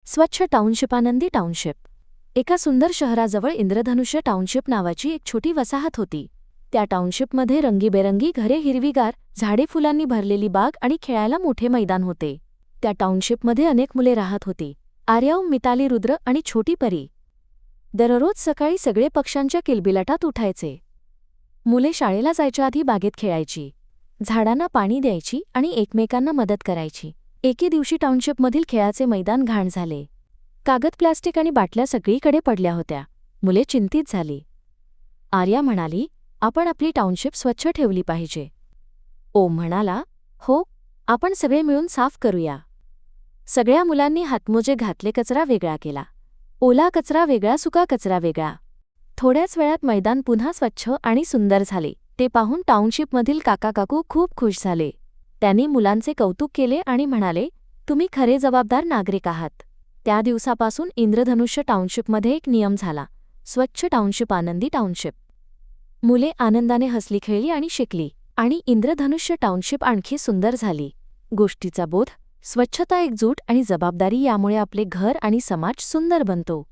स्वच्छ टाउनशिप आनंदी टाउनशिप. एका सुंदर शहराजवळ इंद्रधनुष्य टाउनशिप नावाची एक छोटी वसाहत होती. त्या टाउनशिपमध्ये रंगीबेरंगी घरे, हिरवीगार झाडे, फुलांनी भरलेली बाग आणि खेळायला मोठे मैदान होते. त्या टाउनशिपमध्ये अनेक मुले राहत होती. आर्यव, मिताली, रुद्र आणि छोटी परी. दररोज सकाळी सगळे पक्ष्यांच्या किलबिलाटात उठायचे. मुले शाळेला जायच्या आधी बागेत खेळायची, झाडांना पाणी द्यायची आणि एकमेकांना मदत करायची. एके दिवशी टाउनशिपमधील खेळाचे मैदान घाण झाले. कागद, प्लास्टिक आणि बाटल्या सगळीकडे पडल्या होत्या. मुले चिंतित झाली. आर्या म्हणाली, आपण आपली टाउनशिप स्वच्छ ठेवली पाहिजे. ओम म्हणाला, हो, आपण सगळे मिळून साफ करूया. सगळ्या मुलांनी हातमोजे घातले, कचरा वेगळा केला. ओला कचरा वेगळा, सुका कचरा वेगळा. थोड्याच वेळात मैदान पुन्हा स्वच्छ आणि सुंदर झाले. ते पाहून टाउनशिपमधील काका-काकू खूप खुश झाले. त्यांनी मुलांचे कौतुक केले आणि म्हणाले, तुम्ही खरे जबाबदार नागरिक आहात. त्या दिवसापासून इंद्रधनुष्य टाउनशिपमध्ये एक नियम झाला, स्वच्छ टाउनशिप आनंदी टाउनशिप. मुले आनंदाने हसली, खेळली आणि शिकली, आणि इंद्रधनुष्य टाउनशिप आणखी सुंदर झाली. गोष्टीचा बोध: स्वच्छता, एकजूट आणि जबाबदारी यामुळे आपले घर आणि समाज सुंदर बनतो.